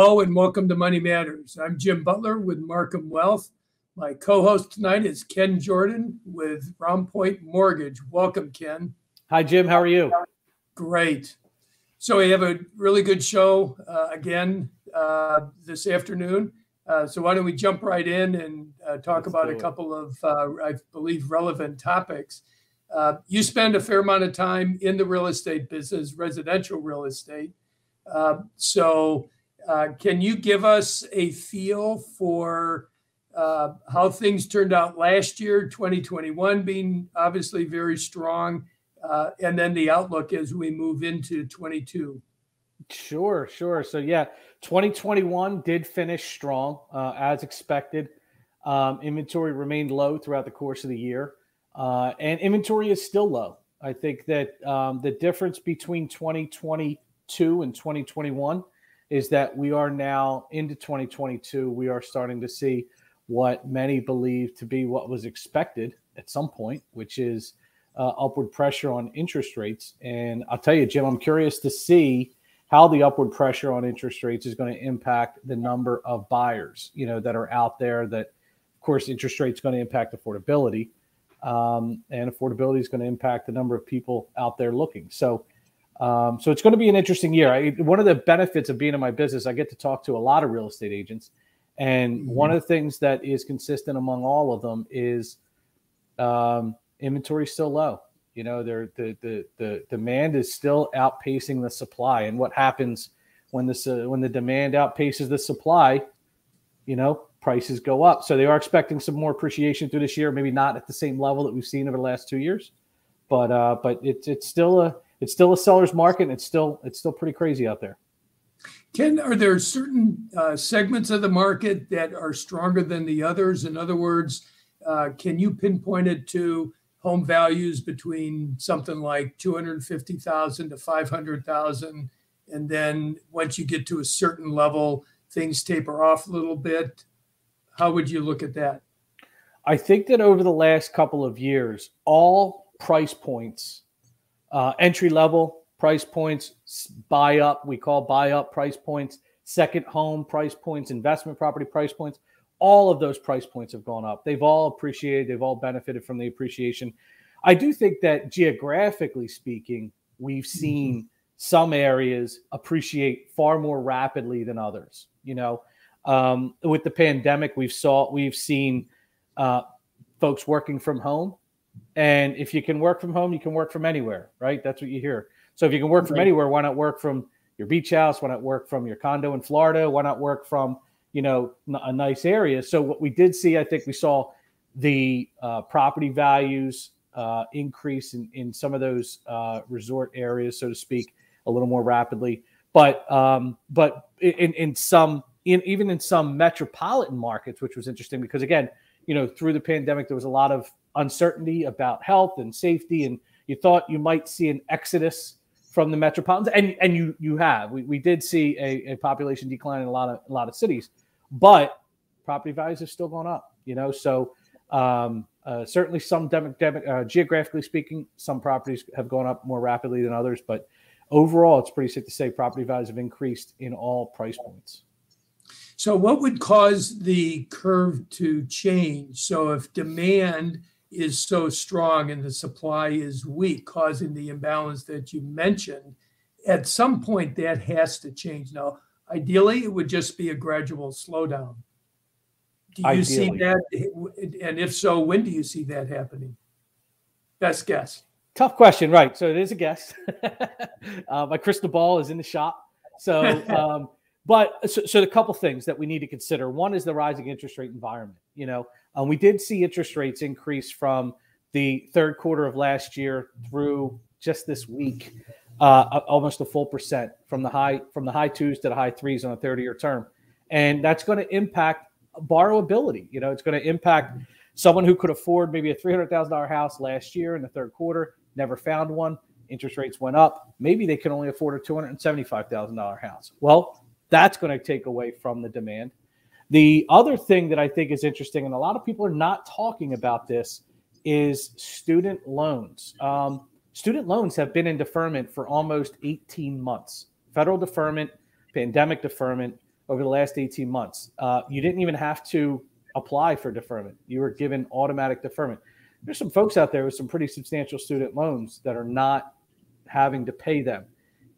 Hello and welcome to Money Matters. I'm Jim Butler with Marcum Wealth. My co-host tonight is Ken Jordan with Round Point Mortgage. Welcome, Ken. Hi, Jim. How are you? Great. So we have a really good show again this afternoon. So why don't we jump right in and talk about a couple of, I believe, relevant topics. You spend a fair amount of time in the real estate business, residential real estate. So can you give us a feel for how things turned out last year, 2021 being obviously very strong, and then the outlook as we move into 22? Sure. So yeah, 2021 did finish strong as expected. Inventory remained low throughout the course of the year, and inventory is still low. I think that the difference between 2022 and 2021 is that we are now into 2022. We are starting to see what many believe to be what was expected at some point, which is upward pressure on interest rates. And I'll tell you, Jim, I'm curious to see how the upward pressure on interest rates is going to impact the number of buyers, that are out there. That, of course, interest rates going to impact affordability, and affordability is going to impact the number of people out there looking. So it's going to be an interesting year. One of the benefits of being in my business, I get to talk to a lot of real estate agents. And one of the things that is consistent among all of them is inventory is still low. The demand is still outpacing the supply. And what happens when the demand outpaces the supply, prices go up. So they are expecting some more appreciation through this year, maybe not at the same level that we've seen over the last 2 years, but it's still a seller's market, and it's still pretty crazy out there. Ken, are there certain segments of the market that are stronger than the others? In other words, can you pinpoint it to home values between something like $250,000 to $500,000, and then once you get to a certain level, things taper off a little bit? How would you look at that? I think that over the last couple of years, all price points, entry-level price points, we call buy-up price points, second home price points, investment property price points, all of those price points have gone up. They've all appreciated. They've all benefited from the appreciation. I do think that geographically speaking, we've seen some areas appreciate far more rapidly than others. With the pandemic, we've seen folks working from home. And if you can work from home, you can work from anywhere, right? That's what you hear. So if you can work from anywhere, why not work from your beach house? Why not work from your condo in Florida? Why not work from, a nice area? So what we did see, I think we saw the property values increase in some of those resort areas, so to speak, a little more rapidly. But even in some metropolitan markets, which was interesting because, again, through the pandemic, there was a lot of uncertainty about health and safety, and you thought you might see an exodus from the metropolitans, and you have. We did see a population decline in a lot of cities, but property values have still gone up. So certainly some geographically speaking, some properties have gone up more rapidly than others, but overall, it's pretty safe to say property values have increased in all price points. So what would cause the curve to change? So if demand is so strong and the supply is weak, causing the imbalance that you mentioned, at some point that has to change. Now, ideally, it would just be a gradual slowdown. Do you see that? And if so, when do you see that happening? Best guess. Tough question, right? So it is a guess. My crystal ball is in the shop. So, so a couple things that we need to consider. One is the rising interest rate environment. We did see interest rates increase from the third quarter of last year through just this week, almost a full percent from the high 2s to the high 3s on a 30-year term, and that's going to impact borrowability. It's going to impact someone who could afford maybe a $300,000 house last year in the third quarter, never found one. Interest rates went up. Maybe they can only afford a $275,000 house. Well, that's going to take away from the demand. The other thing that I think is interesting, and a lot of people are not talking about this, is student loans. Student loans have been in deferment for almost 18 months. Federal deferment, pandemic deferment. over the last 18 months. You didn't even have to apply for deferment. You were given automatic deferment. There's some folks out there with some pretty substantial student loans that are not having to pay them.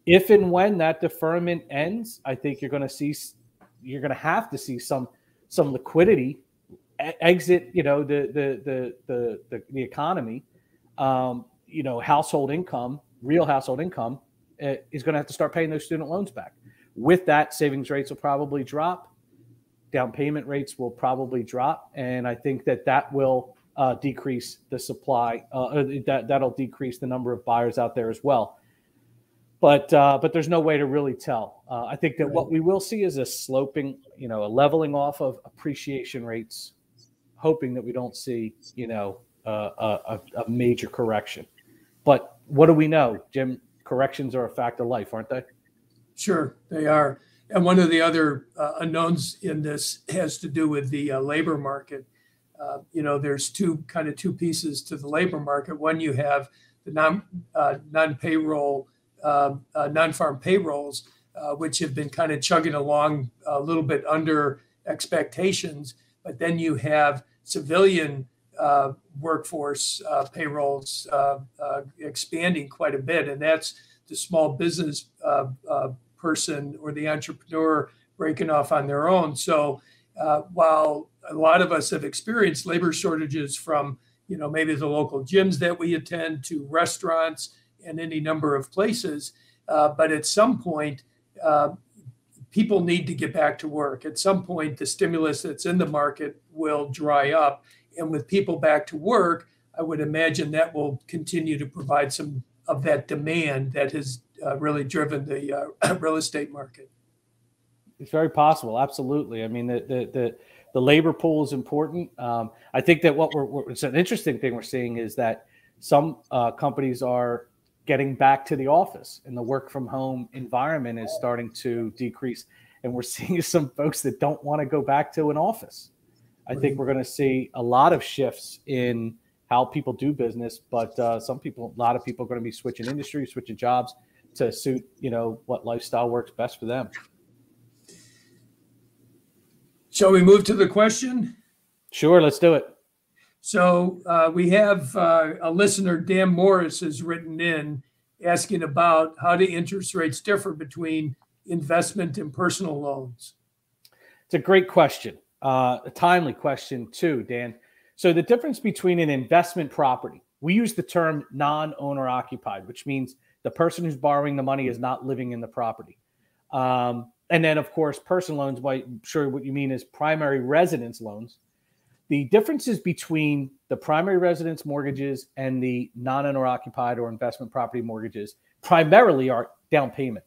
If and when that deferment ends, I think you're going to have to see some liquidity exit, the economy. Household income, real household income, is going to have to start paying those student loans back. With that, savings rates will probably drop. Down payment rates will probably drop. And I think that will decrease the supply. That'll decrease the number of buyers out there as well. But there's no way to really tell. I think that what we will see is a sloping, a leveling off of appreciation rates, hoping that we don't see, a major correction. But what do we know, Jim? Corrections are a fact of life, aren't they? Sure, they are. And one of the other unknowns in this has to do with the labor market. There's two pieces to the labor market. One, you have the non-payroll, non-farm payrolls, which have been kind of chugging along a little bit under expectations. But then you have civilian workforce payrolls expanding quite a bit, and that's the small business person or the entrepreneur breaking off on their own. So while a lot of us have experienced labor shortages from maybe the local gyms that we attend to restaurants and any number of places, but at some point people need to get back to work. At some point, the stimulus that's in the market will dry up. And with people back to work, I would imagine that will continue to provide some of that demand that has really driven the real estate market. It's very possible. Absolutely. I mean, the labor pool is important. I think that it's an interesting thing we're seeing is that some companies are getting back to the office, and the work from home environment is starting to decrease. And we're seeing some folks that don't want to go back to an office. I think we're going to see a lot of shifts in how people do business, but a lot of people are going to be switching industries, switching jobs to suit, what lifestyle works best for them. Shall we move to the question? Sure, let's do it. So we have a listener, Dan Morris, has written in asking about how do interest rates differ between investment and personal loans. It's a great question. A timely question too, Dan. So the difference between an investment property, we use the term non-owner occupied, which means the person who's borrowing the money is not living in the property. And then, of course, personal loans, I'm sure what you mean is primary residence loans. The differences between the primary residence mortgages and the non-owner occupied or investment property mortgages primarily are down payment.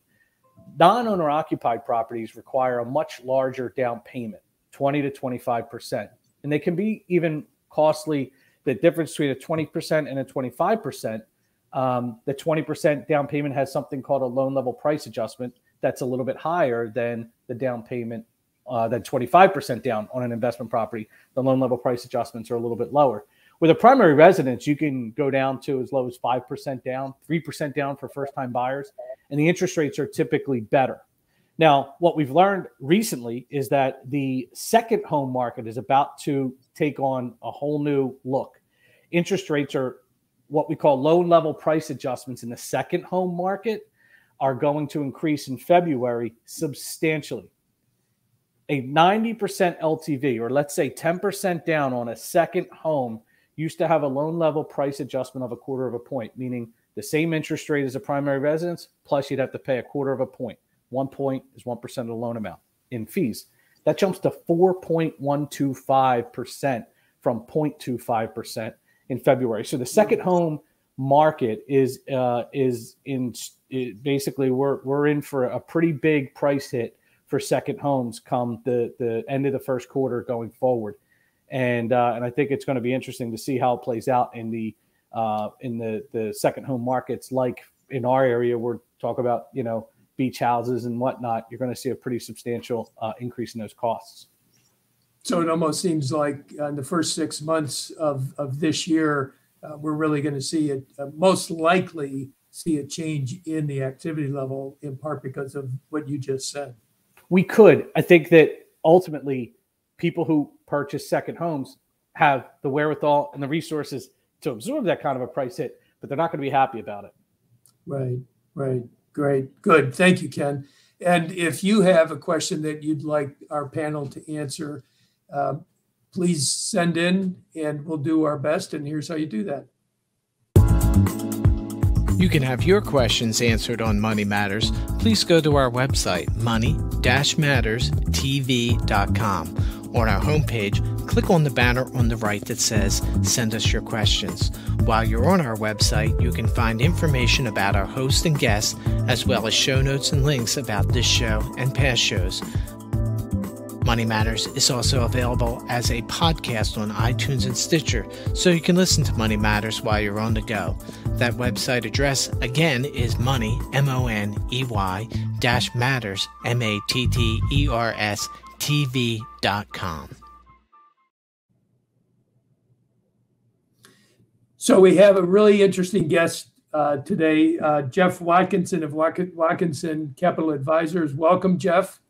Non-owner occupied properties require a much larger down payment, 20 to 25%. And they can be even costly. The difference between a 20% and a 25%, the 20% down payment has something called a loan level price adjustment that's a little bit higher than the down payment, than 25% down on an investment property. The loan level price adjustments are a little bit lower. With a primary residence, you can go down to as low as 5% down, 3% down for first-time buyers, and the interest rates are typically better. Now, what we've learned recently is that the second home market is about to take on a whole new look. Interest rates are what we call loan level price adjustments in the second home market are going to increase in February substantially. A 90% LTV, or let's say 10% down on a second home, used to have a loan level price adjustment of 1/4 point, meaning the same interest rate as a primary residence, plus you'd have to pay 1/4 point. 1 point is 1% of the loan amount in fees. That jumps to 4.125% from 0.25% in February. So the second home market is basically we're in for a pretty big price hit for second homes come the end of the first quarter going forward. And I think it's going to be interesting to see how it plays out in the second home markets. Like in our area, we're talking about, beach houses and whatnot. You're going to see a pretty substantial increase in those costs. So it almost seems like in the first 6 months of this year, we're really going to see most likely see a change in the activity level, in part because of what you just said. We could. I think that ultimately people who purchase second homes have the wherewithal and the resources to absorb that kind of a price hit, but they're not going to be happy about it. Right, right. Great. Good. Thank you, Ken. And if you have a question that you'd like our panel to answer, please send in and we'll do our best. And here's how you do that. You can have your questions answered on Money Matters. Please go to our website, money-matterstv.com. On our homepage, click on the banner on the right that says, Send us your questions. While you're on our website, you can find information about our host and guests, as well as show notes and links about this show and past shows. Money Matters is also available as a podcast on iTunes and Stitcher, so you can listen to Money Matters while you're on the go. That website address, again, is money, M-O-N-E-Y, -matters, M-A-T-T-E-R-S, TV.com. So we have a really interesting guest today, Jeff Watkinson of Watkinson Capital Advisors. Welcome, Jeff.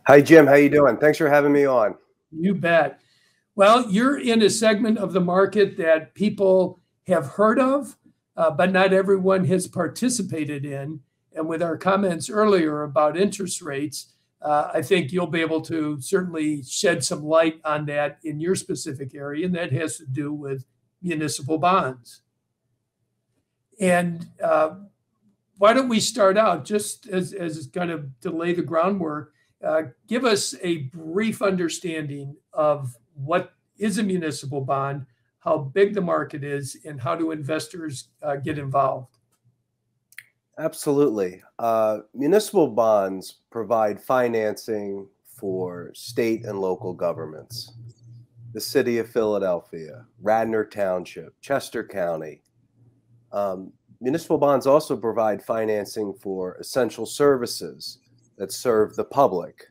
Hi, Jim. How you doing? Thanks for having me on. You bet. Well, you're in a segment of the market that people have heard of, but not everyone has participated in. And with our comments earlier about interest rates, I think you'll be able to certainly shed some light on that in your specific area, and that has to do with municipal bonds. And why don't we start out just as kind of to lay the groundwork, give us a brief understanding of what is a municipal bond, how big the market is, and how do investors get involved? Absolutely. Municipal bonds provide financing for state and local governments. The city of Philadelphia, Radnor Township, Chester County. Municipal bonds also provide financing for essential services that serve the public.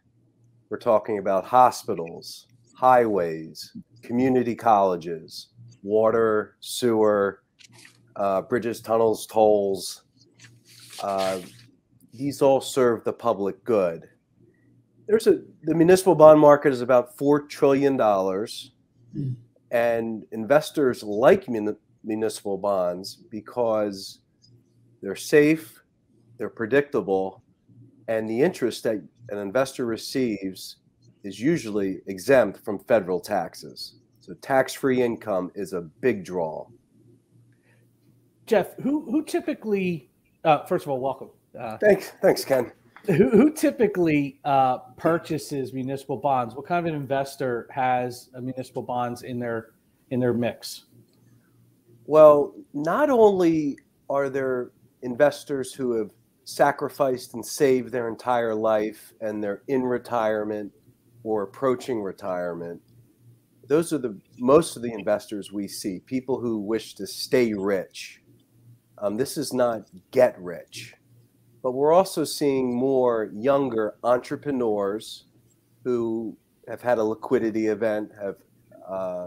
We're talking about hospitals, highways, community colleges, water, sewer, bridges, tunnels, tolls. These all serve the public good. The municipal bond market is about $4 trillion, and investors like municipal bonds because they're safe, they're predictable, and the interest that an investor receives is usually exempt from federal taxes. So tax-free income is a big draw. Jeff, who typically, first of all, welcome. Thanks, Ken. Who typically purchases municipal bonds? What kind of an investor has municipal bonds in their mix? Well, not only are there investors who have sacrificed and saved their entire life and they're in retirement or approaching retirement. Those are most of the investors we see, people who wish to stay rich. This is not get rich, but we're also seeing more younger entrepreneurs who have had a liquidity event, have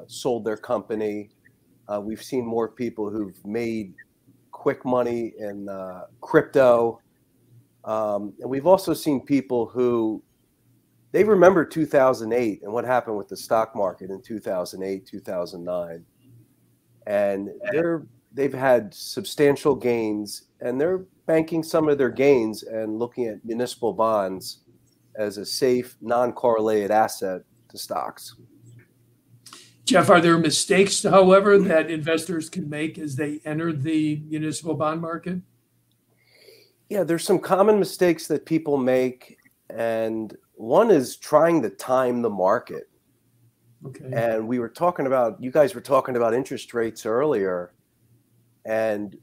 sold their company. We've seen more people who've made quick money in crypto. And we've also seen people who, they remember 2008 and what happened with the stock market in 2008, 2009. And they've had substantial gains, and they're banking some of their gains and looking at municipal bonds as a safe, non-correlated asset to stocks. Jeff, are there mistakes, however, that investors can make as they enter the municipal bond market? Yeah, there's some common mistakes that people make, and one is trying to time the market. Okay. And you guys were talking about interest rates earlier, and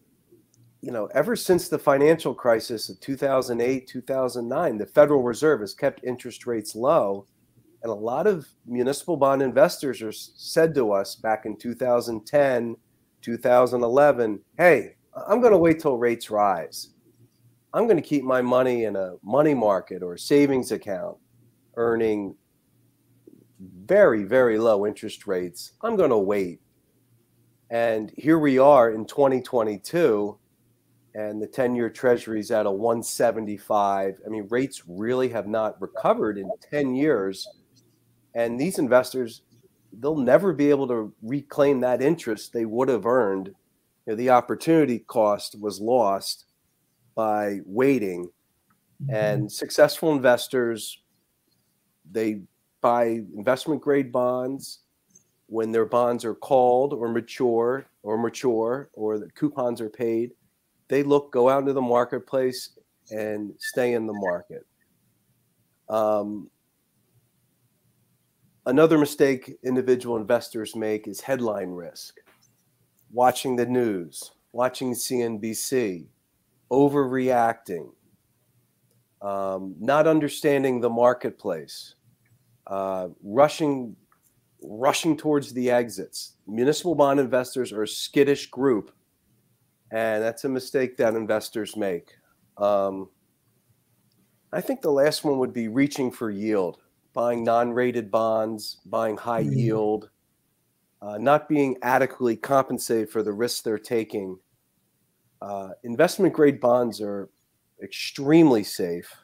ever since the financial crisis of 2008, 2009, the Federal Reserve has kept interest rates low, and a lot of municipal bond investors said to us back in 2010, 2011, hey, I'm going to wait till rates rise. I'm going to keep my money in a money market or a savings account earning very, very low interest rates. I'm going to wait. And here we are in 2022, and the 10-year treasury's at a 175. I mean, rates really have not recovered in 10 years. And these investors, they'll never be able to reclaim that interest they would have earned. You know, the opportunity cost was lost by waiting. And successful investors, they buy investment grade bonds when their bonds are called or mature, or the coupons are paid. They go out into the marketplace and stay in the market. Another mistake individual investors make is headline risk. Watching the news, watching CNBC, overreacting, not understanding the marketplace, rushing towards the exits. Municipal bond investors are a skittish group, and that's a mistake that investors make. I think the last one would be reaching for yield, buying non-rated bonds, buying high yield, not being adequately compensated for the risks they're taking. Investment grade bonds are extremely safe,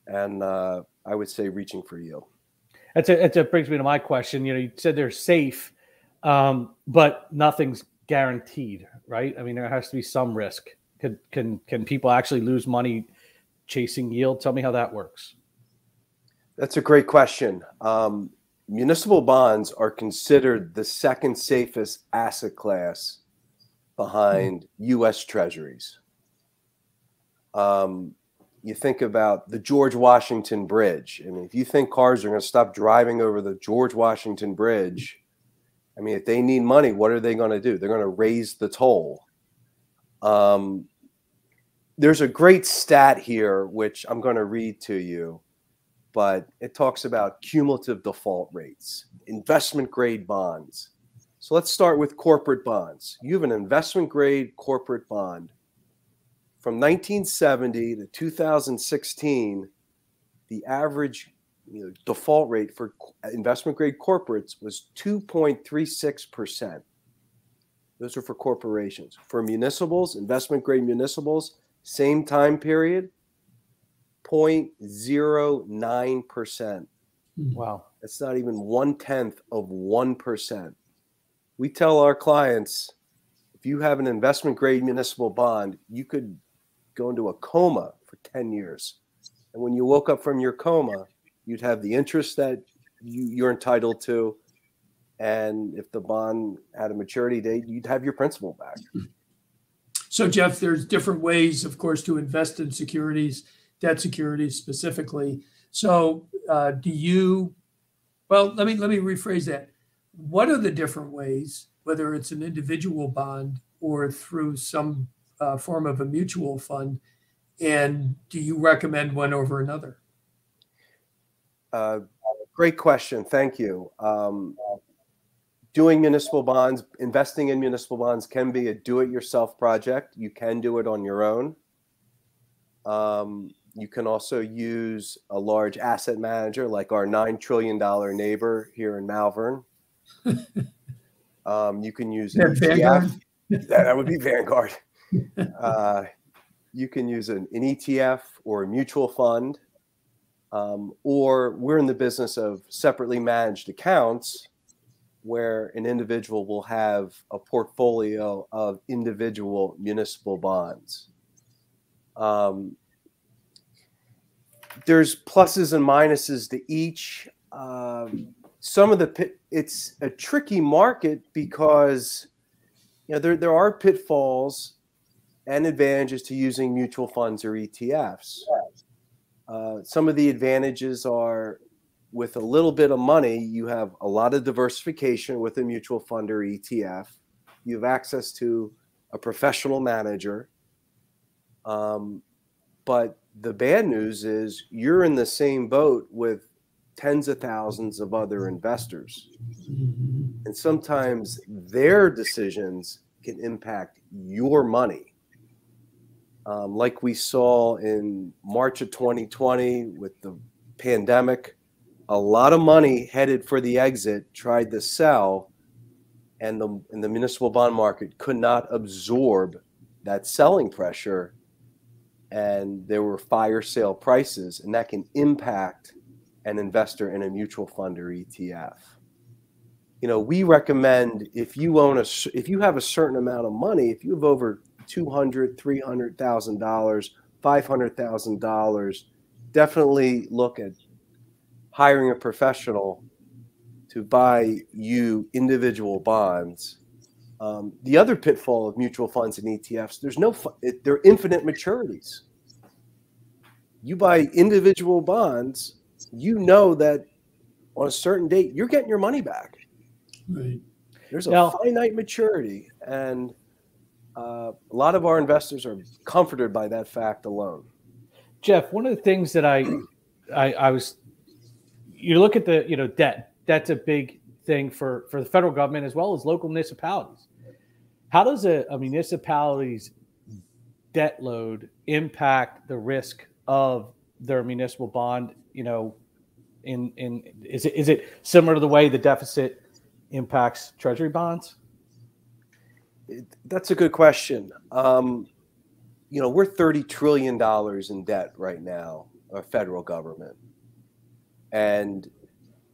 and I would say reaching for yield. That brings me to my question. You know, you said they're safe, but nothing's guaranteed, right? I mean, there has to be some risk. Can people actually lose money chasing yield? Tell me how that works. That's a great question. Municipal bonds are considered the second safest asset class behind U.S. Treasuries. You think about the George Washington Bridge. I mean, if you think cars are going to stop driving over the George Washington Bridge, I mean, if they need money, what are they going to do? They're going to raise the toll. There's a great stat here, which I'm going to read to you, but it talks about cumulative default rates, investment grade bonds. So let's start with corporate bonds. You have an investment grade corporate bond. From 1970 to 2016, the average default rate for investment grade corporates was 2.36%. Those are for corporations. For municipals, investment grade municipals, same time period, 0.09%. Wow. That's not even 1/10 of 1%. We tell our clients, if you have an investment grade municipal bond, you could go into a coma for 10 years. And when you woke up from your coma, you'd have the interest that you're entitled to. And if the bond had a maturity date, you'd have your principal back. So, Jeff, there's different ways, of course, to invest in securities, debt securities specifically. So let me rephrase that. What are the different ways, whether it's an individual bond or through some form of a mutual fund, and do you recommend one over another? Great question. Thank you. Doing municipal bonds, investing in municipal bonds can be a do-it-yourself project. You can do it on your own. You can also use a large asset manager like our $9 trillion neighbor here in Malvern. You can use an ETF. That would be Vanguard. You can use an ETF or a mutual fund, or we're in the business of separately managed accounts where an individual will have a portfolio of individual municipal bonds. There's pluses and minuses to each. It's a tricky market because there are pitfalls and advantages to using mutual funds or ETFs. Some of the advantages are, with a little bit of money, you have a lot of diversification with a mutual fund or ETF. You have access to a professional manager. But the bad news is you're in the same boat with tens of thousands of other investors. And sometimes their decisions can impact your money. Like we saw in March of 2020 with the pandemic, a lot of money headed for the exit tried to sell, and the municipal bond market could not absorb that selling pressure, and there were fire sale prices, and that can impact an investor in a mutual fund or ETF. We recommend if you have a certain amount of money, if you have over $200,000, $300,000, $500,000, definitely look at hiring a professional to buy you individual bonds. The other pitfall of mutual funds and ETFs, they're infinite maturities. You buy individual bonds, that on a certain date, you're getting your money back. Right. There's a finite maturity, and a lot of our investors are comforted by that fact alone. Jeff, one of the things that you look at the, debt. That's a big thing for the federal government as well as local municipalities. How does a municipality's debt load impact the risk of their municipal bond? Is it similar to the way the deficit impacts treasury bonds? That's a good question. We're $30 trillion in debt right now, our federal government. And,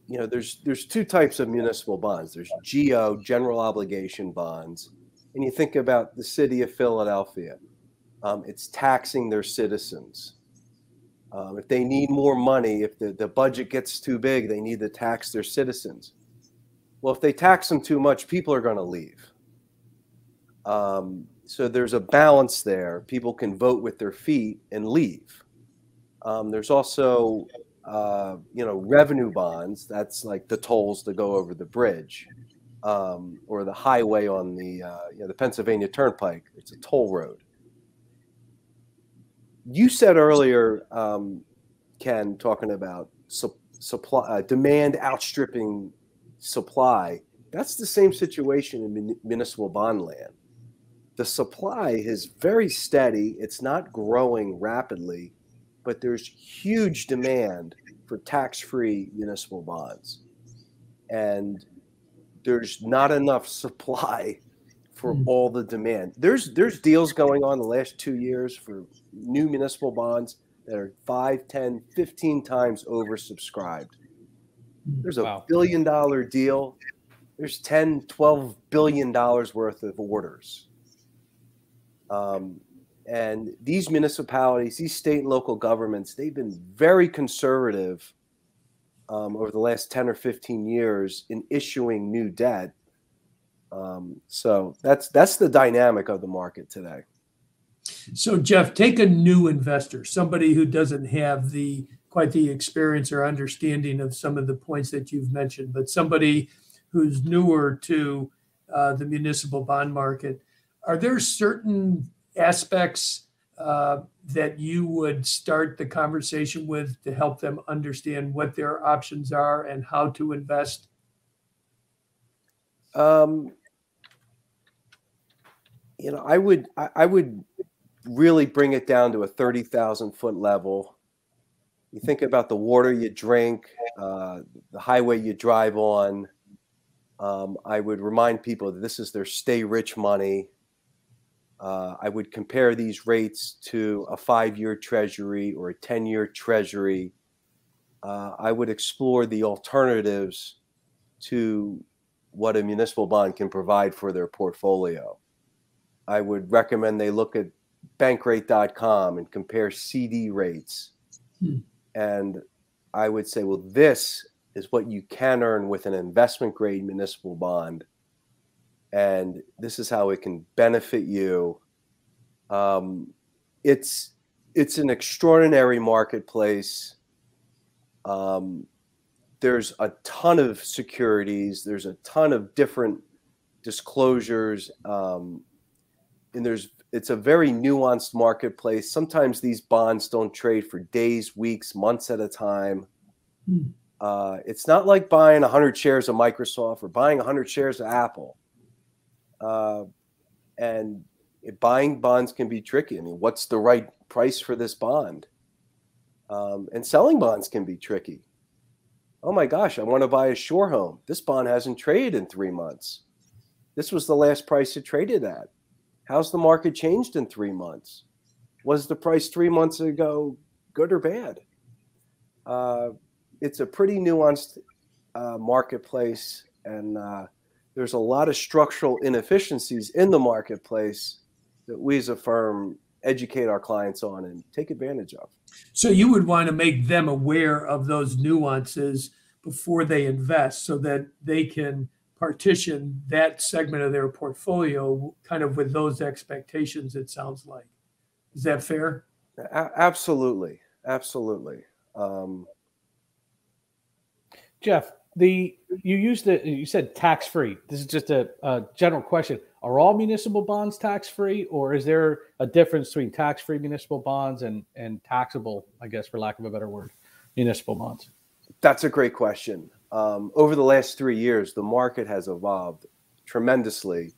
there's two types of municipal bonds. There's GO, general obligation bonds. And you think about the city of Philadelphia. It's taxing their citizens. If they need more money, if the budget gets too big, they need to tax their citizens. Well, if they tax them too much, people are going to leave. So there's a balance there. People can vote with their feet and leave. There's also, revenue bonds. That's like the tolls to go over the bridge, or the highway on the Pennsylvania Turnpike. It's a toll road. You said earlier, Ken, talking about supply, demand outstripping supply. That's the same situation in municipal bond land. The supply is very steady. It's not growing rapidly, but there's huge demand for tax-free municipal bonds. And there's not enough supply for all the demand. There's deals going on the last 2 years for new municipal bonds that are 5, 10, 15 times oversubscribed. There's a $1 billion deal. There's $10, $12 billion worth of orders. And these municipalities, these state and local governments, they've been very conservative over the last 10 or 15 years in issuing new debt. So that's the dynamic of the market today. So Jeff, take a new investor, somebody who doesn't have quite the experience or understanding of some of the points that you've mentioned, but somebody who's newer to the municipal bond market. Are there certain aspects that you would start the conversation with to help them understand what their options are and how to invest? I would really bring it down to a 30,000-foot level. You think about the water you drink, the highway you drive on. I would remind people that this is their stay rich money. I would compare these rates to a 5-year treasury or a 10-year treasury. I would explore the alternatives to what a municipal bond can provide for their portfolio. I would recommend they look at bankrate.com and compare CD rates. And I would say, well, this is what you can earn with an investment grade municipal bond. And this is how it can benefit you. It's an extraordinary marketplace. There's a ton of securities. There's a ton of different disclosures. And it's a very nuanced marketplace. Sometimes these bonds don't trade for days, weeks, months at a time. It's not like buying 100 shares of Microsoft or buying 100 shares of Apple. And buying bonds can be tricky. I mean, what's the right price for this bond? And selling bonds can be tricky. Oh my gosh, I want to buy a shore home. This bond hasn't traded in 3 months. This was the last price it traded at. How's the market changed in 3 months? Was the price 3 months ago good or bad? It's a pretty nuanced marketplace, and there's a lot of structural inefficiencies in the marketplace that we as a firm educate our clients on and take advantage of. So you would want to make them aware of those nuances before they invest so that they can partition that segment of their portfolio kind of with those expectations, it sounds like. Is that fair? Absolutely. Absolutely. Jeff, you said tax-free. This is just a general question. Are all municipal bonds tax-free, or is there a difference between tax-free municipal bonds and taxable, I guess, for lack of a better word, municipal bonds? That's a great question. Over the last 3 years, the market has evolved tremendously.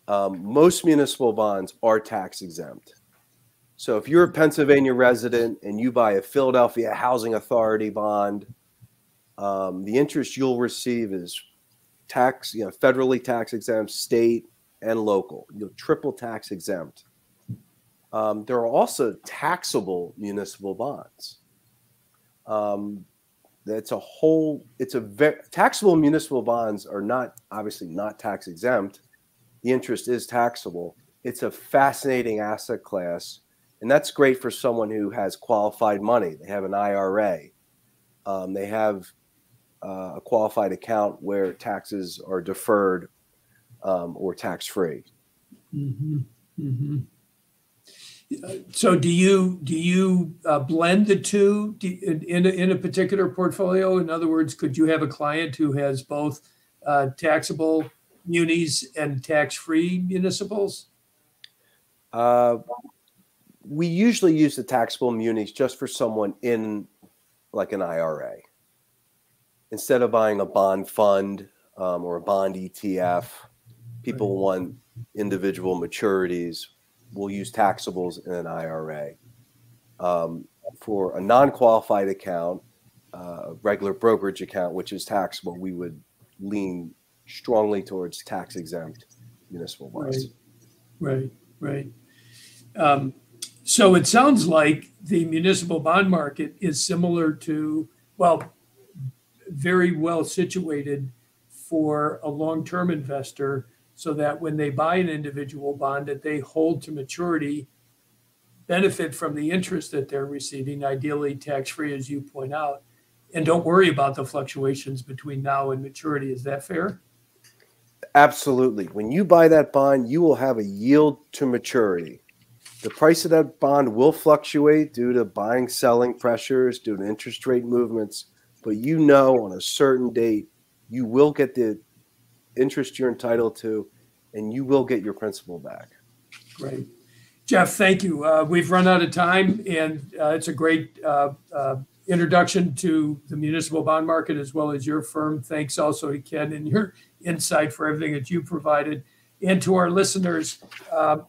Most municipal bonds are tax exempt. So if you're a Pennsylvania resident and you buy a Philadelphia Housing Authority bond, the interest you'll receive is federally tax exempt, state and local, triple tax exempt. There are also taxable municipal bonds. Taxable municipal bonds are obviously not tax exempt. The interest is taxable. It's a fascinating asset class, and that's great for someone who has qualified money. They have an IRA. They have a qualified account where taxes are deferred or tax-free. Mm-hmm. Mm-hmm. So do you blend the two in a particular portfolio? In other words, could you have a client who has both taxable munis and tax-free municipals? We usually use the taxable munis just for someone in like an IRA. Instead of buying a bond fund or a bond ETF, people want individual maturities. We'll use taxables in an IRA. For a non-qualified account, a regular brokerage account, which is taxable, we would lean strongly towards tax-exempt municipal bonds. Right. So it sounds like the municipal bond market is similar to, very well situated for a long-term investor, so that when they buy an individual bond that they hold to maturity, benefit from the interest that they're receiving, ideally tax-free, as you point out, and don't worry about the fluctuations between now and maturity. Is that fair? Absolutely. When you buy that bond, you will have a yield to maturity. The price of that bond will fluctuate due to buying, selling pressures, due to interest rate movements, but on a certain date, you will get the interest you're entitled to, and you will get your principal back. Great. Jeff, thank you. We've run out of time, and it's a great introduction to the municipal bond market as well as your firm. Thanks also to Ken and your insight for everything that you provided. And to our listeners,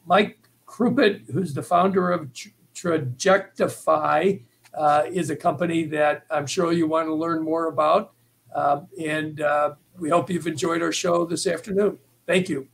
Mike Krupit, who's the founder of Trajectify, is a company that I'm sure you want to learn more about. And we hope you've enjoyed our show this afternoon. Thank you.